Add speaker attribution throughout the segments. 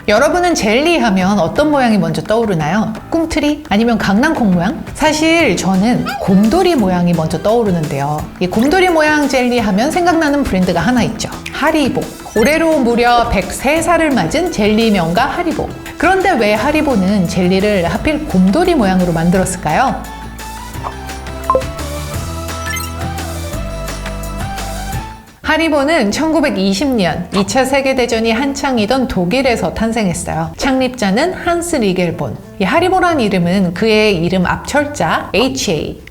Speaker 1: 여러분은 젤리 하면 어떤 모양이 먼저 떠오르나요? 꿈틀이? 아니면 강낭콩 모양? 사실 저는 곰돌이 모양이 먼저 떠오르는데요. 이 곰돌이 모양 젤리 하면 생각나는 브랜드가 하나 있죠. 하리보. 올해로 무려 103살을 맞은 젤리 명가 하리보. 그런데 왜 하리보는 젤리를 하필 곰돌이 모양으로 만들었을까요? 하리보는 1920년 2차 세계대전이 한창이던 독일에서 탄생했어요. 창립자는 한스 리겔본. 이 하리보란 이름은 그의 이름 앞철자 HARIBO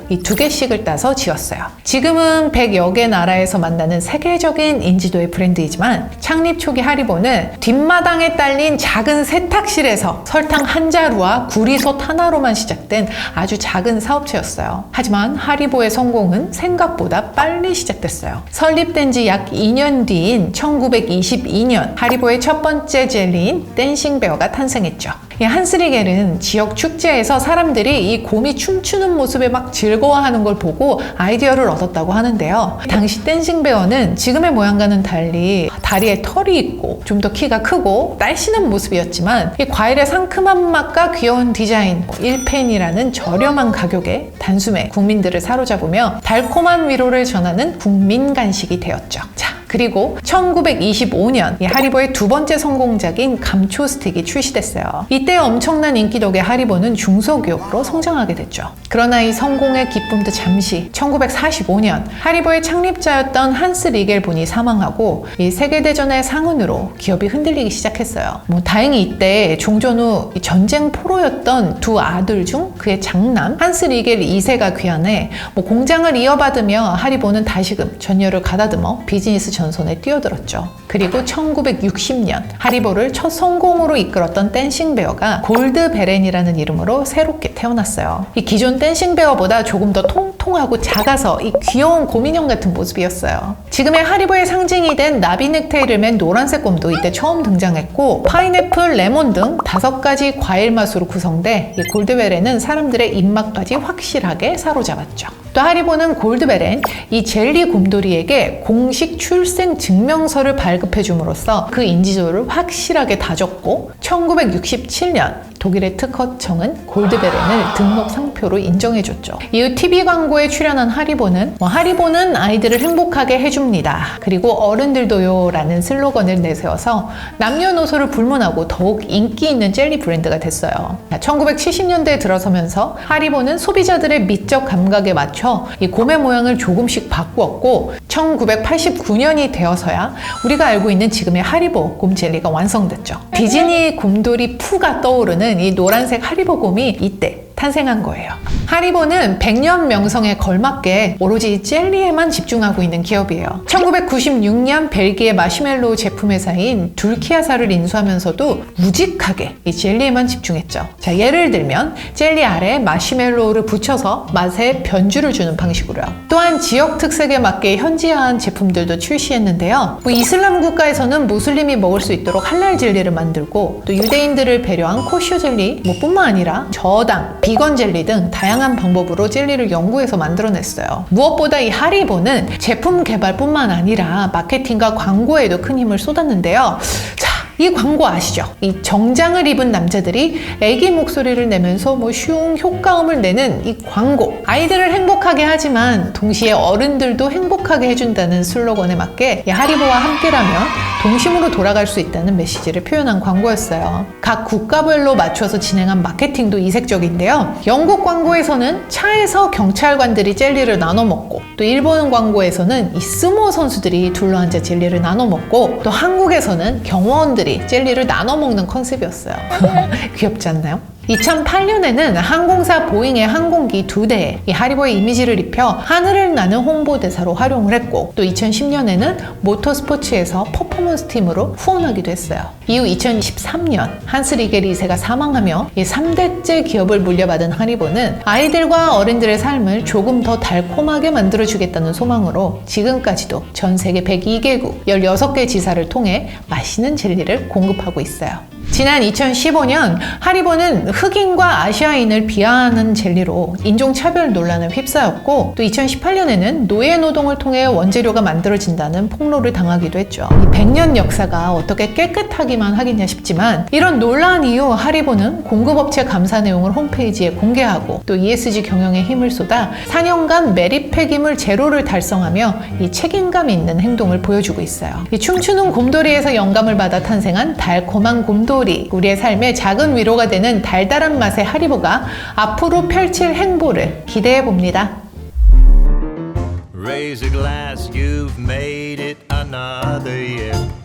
Speaker 1: 이 두 개씩을 따서 지었어요. 지금은 100여 개 나라에서 만나는 세계적인 인지도의 브랜드이지만 창립 초기 하리보는 뒷마당에 딸린 작은 세탁실에서 설탕 한 자루와 구리솥 하나로만 시작된 아주 작은 사업체였어요. 하지만 하리보의 성공은 생각보다 빨리 시작됐어요. 설립된 지 약 2년 뒤인 1922년 하리보의 첫 번째 젤리인 댄싱베어가 탄생했죠. 한스 리겔은 지역 축제에서 사람들이 이 곰이 춤추는 모습에 막 즐거워하는 걸 보고 아이디어를 얻었다고 하는데요. 당시 댄싱베어는 지금의 모양과는 달리 다리에 털이 있고 좀 더 키가 크고 날씬한 모습이었지만 이 과일의 상큼한 맛과 귀여운 디자인, 1펜이라는 저렴한 가격에 단숨에 국민들을 사로잡으며 달콤한 위로를 전하는 국민 간식이 되었죠. 자, 그리고 1925년 이 하리보의 두 번째 성공작인 감초 스틱이 출시됐어요. 이때 엄청난 인기 덕에 하리보는 중소기업으로 성장하게 됐죠. 그러나 이 성공의 기쁨도 잠시 1945년 하리보의 창립자였던 한스 리겔본이 사망하고 이 세계대전의 상흔으로 기업이 흔들리기 시작했어요. 다행히 이때 종전 후 전쟁 포로였던 두 아들 중 그의 장남 한스 리겔 2세가 귀환해 공장을 이어받으며 하리보는 다시금 전열을 가다듬어 비즈니스 전선에 뛰어들었죠. 그리고 1960년 하리보를 첫 성공으로 이끌었던 댄싱베어가 골드베렌이라는 이름으로 새롭게 태어났어요. 이 기존 댄싱베어보다 조금 더 통통하고 작아서 이 귀여운 곰인형 같은 모습이었어요. 지금의 하리보의 상징이 된 나비 넥타이를 맨 노란색 곰도 이때 처음 등장했고 파인애플, 레몬 등 5가지 과일 맛으로 구성돼 이 골드베렌은 사람들의 입맛까지 확실하게 사로잡았죠. 또 하리보는 골드베렌, 이 젤리 곰돌이에게 공식 출생 증명서를 발급해 줌으로써 그 인지도를 확실하게 다졌고 1967년 독일의 특허청은 골드베렌을 등록 상표로 인정해줬죠. 이후 TV 광고에 출연한 하리보는 하리보는 아이들을 행복하게 해줍니다. 그리고 어른들도요 라는 슬로건을 내세워서 남녀노소를 불문하고 더욱 인기 있는 젤리 브랜드가 됐어요. 1970년대에 들어서면서 하리보는 소비자들의 미적 감각에 맞춰 이 곰의 모양을 조금씩 바꾸었고 1989년이 되어서야 우리가 알고 있는 지금의 하리보 곰 젤리가 완성됐죠. 디즈니 곰돌이 푸가 떠오르는 이 노란색 하리보 곰이 이때 탄생한 거예요. 하리보는 100년 명성에 걸맞게 오로지 젤리에만 집중하고 있는 기업이에요. 1996년 벨기에 마시멜로우 제품 회사인 둘키아사를 인수하면서도 무직하게 이 젤리에만 집중했죠. 자, 예를 들면 젤리 아래에 마시멜로우를 붙여서 맛에 변주를 주는 방식으로요. 또한 지역 특색에 맞게 현지화한 제품들도 출시했는데요. 이슬람 국가에서는 무슬림이 먹을 수 있도록 할랄 젤리를 만들고 또 유대인들을 배려한 코슈 젤리 뿐만 아니라 저당, 비건 젤리 등 다양한 방법으로 젤리를 연구해서 만들어냈어요. 무엇보다 이 하리보는 제품 개발뿐만 아니라 마케팅과 광고에도 큰 힘을 쏟았는데요. 자, 이 광고 아시죠? 이 정장을 입은 남자들이 애기 목소리를 내면서 슝 효과음을 내는 이 광고. 아이들을 행복하게 하지만 동시에 어른들도 행복하게 해준다는 슬로건에 맞게 이 하리보와 함께라면 동심으로 돌아갈 수 있다는 메시지를 표현한 광고였어요. 각 국가별로 맞춰서 진행한 마케팅도 이색적인데요. 영국 광고에서는 차에서 경찰관들이 젤리를 나눠 먹고 또 일본 광고에서는 이 스모 선수들이 둘러앉아 젤리를 나눠 먹고 또 한국에서는 경호원들이 젤리를 나눠 먹는 컨셉이었어요. 귀엽지 않나요? 2008년에는 항공사 보잉의 항공기 2대에 이 하리보의 이미지를 입혀 하늘을 나는 홍보대사로 활용을 했고 또 2010년에는 모터스포츠에서 퍼포먼스 팀으로 후원하기도 했어요. 이후 2013년 한스 리겔 2세가 사망하며 이 3대째 기업을 물려받은 하리보는 아이들과 어른들의 삶을 조금 더 달콤하게 만들어주겠다는 소망으로 지금까지도 전 세계 102개국 16개 지사를 통해 맛있는 젤리를 공급하고 있어요. 지난 2015년 하리보는 흑인과 아시아인을 비하하는 젤리로 인종차별 논란에 휩싸였고 또 2018년에는 노예노동을 통해 원재료가 만들어진다는 폭로를 당하기도 했죠. 이 100년 역사가 어떻게 깨끗하기만 하겠냐 싶지만 이런 논란 이후 하리보는 공급업체 감사 내용을 홈페이지에 공개하고 또 ESG 경영에 힘을 쏟아 4년간 메리 폐기물 제로를 달성하며 이 책임감 있는 행동을 보여주고 있어요. 이 춤추는 곰돌이에서 영감을 받아 탄생한 달콤한 곰돌이, 우리의 삶에 작은 위로가 되는 달달한 맛의 하리보가 앞으로 펼칠 행보를 기대해 봅니다.
Speaker 2: Raise a glass, you've made it another year.